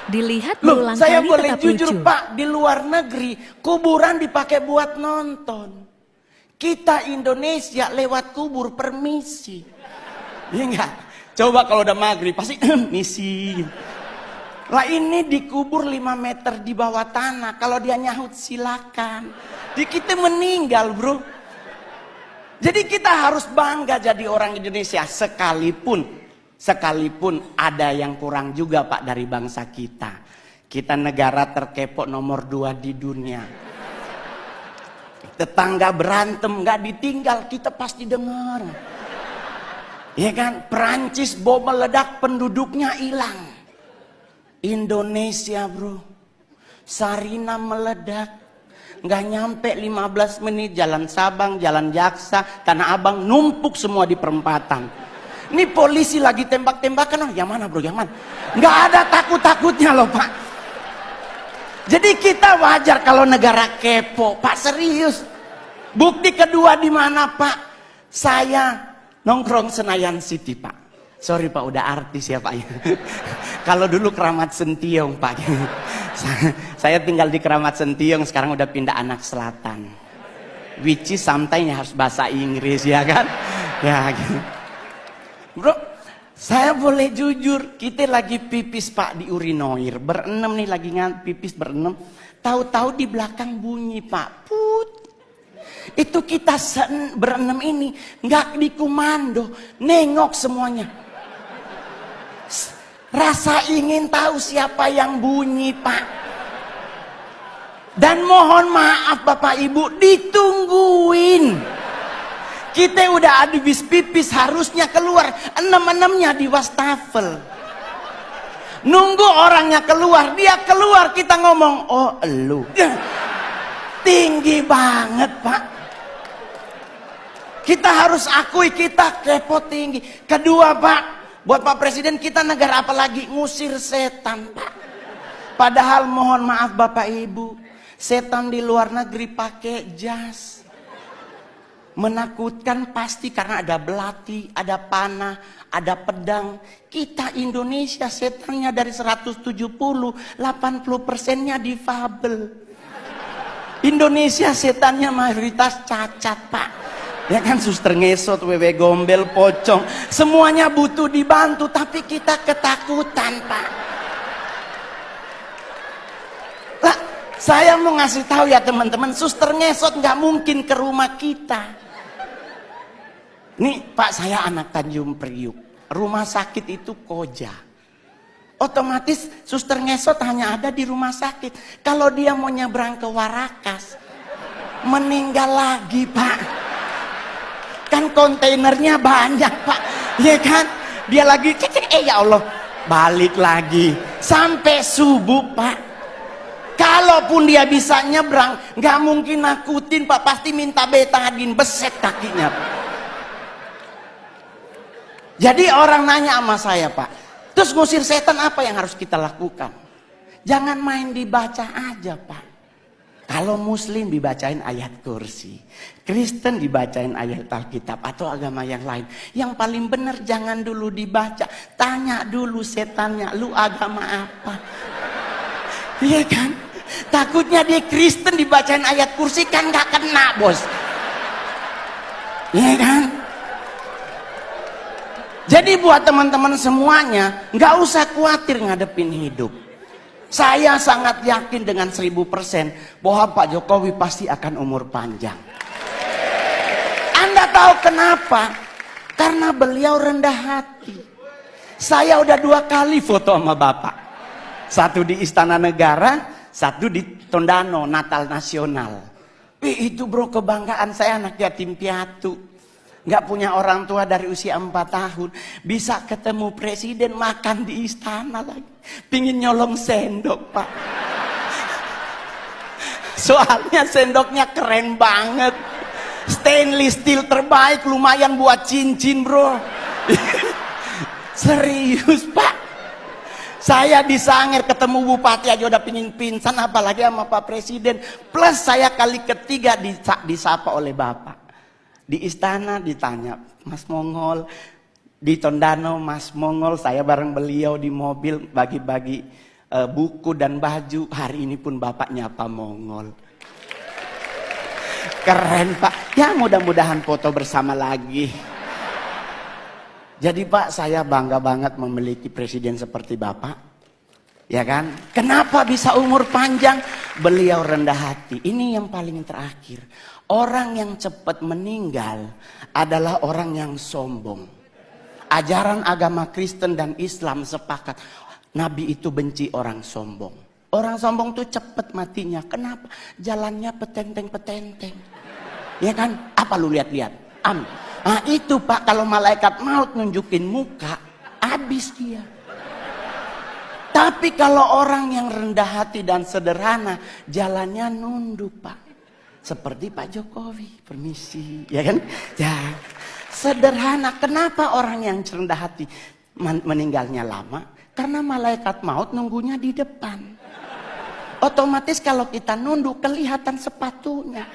Dilihat Loh, berulang saya kali boleh tetap jujur lucu. Pak, di luar negeri kuburan dipakai buat nonton. Kita Indonesia lewat kubur permisi. Iya enggak? Coba kalau udah maghrib pasti misi. Lah ini dikubur 5 meter di bawah tanah. Kalau dia nyahut silakan. Di kita meninggal bro. Jadi kita harus bangga jadi orang Indonesia. Sekalipun ada yang kurang juga Pak dari bangsa kita. Kita negara terkepo nomor 2 di dunia. Tetangga berantem gak ditinggal, kita pasti dengar. Ya kan, Perancis bom meledak penduduknya hilang. Indonesia bro, Sarina meledak, nggak nyampe 15 menit jalan Sabang, jalan Jaksa, Tanah Abang numpuk semua di perempatan. Ini polisi lagi tembak-tembakan, oh yang mana bro, yang mana? Nggak ada takut-takutnya loh Pak. Jadi kita wajar kalau negara kepo, Pak serius. Bukti kedua di mana Pak? Saya nongkrong Senayan City Pak. Sorry Pak, udah artis ya Pak. Kalau dulu Keramat Sentiong Pak. Saya tinggal di Keramat Sentiong, sekarang udah pindah Anak Selatan. Which is sometimes harus bahasa Inggris ya kan? Ya gitu. Bro, saya boleh jujur, kita lagi pipis Pak di urinoir. Berenam nih lagi pipis berenam. Tahu-tahu di belakang bunyi Pak. Put. Itu kita berenam ini nggak dikomando, nengok semuanya. Rasa ingin tahu siapa yang bunyi Pak. Dan mohon maaf Bapak Ibu, ditungguin. Kita udah habis pipis harusnya keluar, 6-6-nya di wastafel. Nunggu orangnya keluar, dia keluar kita ngomong, oh elu. Tinggi banget Pak. Kita harus akui kita kepo tinggi. Kedua Pak, buat Pak Presiden, kita negara apa lagi? Ngusir setan Pak. Padahal mohon maaf Bapak Ibu, setan di luar negeri pakai jas. Menakutkan pasti karena ada belati, ada panah, ada pedang. Kita Indonesia setannya dari 170, 80%-nya difabel. Indonesia setannya mayoritas cacat Pak. Ya kan, suster ngesot, wewe gombel, pocong, semuanya butuh dibantu, tapi kita ketakutan Pak. Lah, saya mau ngasih tahu ya teman-teman, suster ngesot nggak mungkin ke rumah kita. Nih Pak, saya anak Tanjung Priuk, rumah sakit itu Koja. Otomatis suster ngesot hanya ada di rumah sakit. Kalau dia mau nyebrang ke Warakas, meninggal lagi Pak. Kan kontainernya banyak Pak, ya kan? Dia lagi cek, ya Allah, balik lagi sampai subuh Pak. Kalaupun dia bisa nyebrang, nggak mungkin nakutin Pak, pasti minta betadin, beset kakinya Pak. Jadi orang nanya sama saya Pak, terus ngusir setan apa yang harus kita lakukan? Jangan main dibaca aja Pak. Kalau Muslim dibacain ayat kursi, Kristen dibacain ayat Alkitab atau agama yang lain. Yang paling benar jangan dulu dibaca, tanya dulu setannya, lu agama apa? Iya kan? Takutnya dia Kristen dibacain ayat kursi kan gak kena bos. Iya kan? Jadi buat teman-teman semuanya, nggak usah khawatir ngadepin hidup. Saya sangat yakin dengan 1000% bahwa Pak Jokowi pasti akan umur panjang. Anda tahu kenapa? Karena beliau rendah hati. Saya udah 2 kali foto sama Bapak. Satu di Istana Negara, satu di Tondano, Natal Nasional. Itu bro, kebanggaan saya, anak yatim piatu. Nggak punya orang tua dari usia 4 tahun, bisa ketemu presiden, makan di istana lagi. Pingin nyolong sendok Pak. Soalnya sendoknya keren banget, stainless steel terbaik, lumayan buat cincin bro. Serius Pak. Saya di Sangir ketemu bupati aja udah pingin pingsan, apalagi sama Pak Presiden. Plus saya kali ketiga disapa oleh Bapak. Di istana ditanya, Mas Mongol. Di Tondano, Mas Mongol. Saya bareng beliau di mobil bagi-bagi buku dan baju. Hari ini pun Bapak nyapa Mongol. Keren Pak. Ya mudah-mudahan foto bersama lagi. Jadi Pak, saya bangga banget memiliki presiden seperti Bapak. Ya kan? Kenapa bisa umur panjang? Beliau rendah hati. Ini yang paling terakhir. Orang yang cepat meninggal adalah orang yang sombong. Ajaran agama Kristen dan Islam sepakat. Nabi itu benci orang sombong. Orang sombong tuh cepat matinya. Kenapa? Jalannya petenteng-petenteng. Ya kan? Apa lu lihat-lihat? Nah itu Pak, kalau malaikat maut nunjukin muka, habis dia. Tapi kalau orang yang rendah hati dan sederhana, jalannya nunduk Pak. Seperti Pak Jokowi, permisi, ya kan? Ya, sederhana. Kenapa orang yang rendah hati meninggalnya lama? Karena malaikat maut nunggunya di depan. Otomatis kalau kita nunduk, kelihatan sepatunya.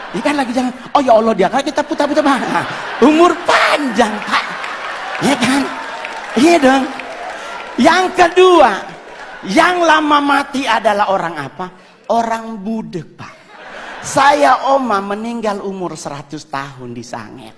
Ini kan lagi jangan, oh ya Allah dia kan kita putar-putar. Nah, umur panjang Pak. Ya kan? Iya dong. Yang kedua, yang lama mati adalah orang apa? Orang budek Pak. Saya oma meninggal umur 100 tahun di Sangir.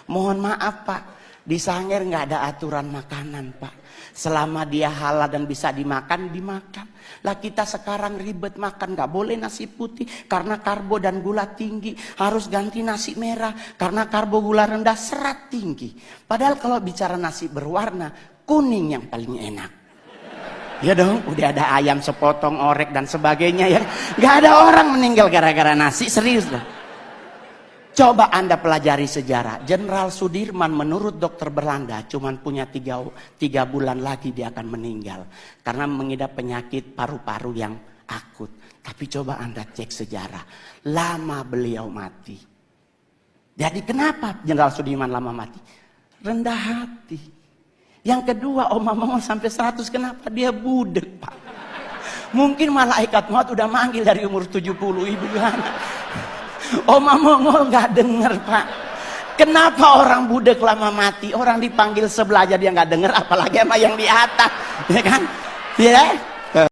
Mohon maaf Pak, di Sangir nggak ada aturan makanan Pak. Selama dia halal dan bisa dimakan, dimakan. Lah kita sekarang ribet makan, nggak boleh nasi putih karena karbo dan gula tinggi. Harus ganti nasi merah karena karbo gula rendah, serat tinggi. Padahal kalau bicara nasi berwarna, kuning yang paling enak. Ya dong, udah ada ayam sepotong, orek dan sebagainya ya. Nggak ada orang meninggal gara-gara nasi, serius lah. Coba Anda pelajari sejarah. Jenderal Sudirman menurut dokter Belanda cuma punya 3 bulan lagi dia akan meninggal. Karena mengidap penyakit paru-paru yang akut. Tapi coba Anda cek sejarah. Lama beliau mati. Jadi kenapa Jenderal Sudirman lama mati? Rendah hati. Yang kedua, Oma Mongol sampai 100. Kenapa? Dia budek Pak. Mungkin malaikat maut udah manggil dari umur 70. Ibu Yohana. Oma Mongol nggak denger Pak. Kenapa orang budek lama mati? Orang dipanggil sebelah aja dia nggak denger, apalagi sama yang di atas, ya kan? Ya.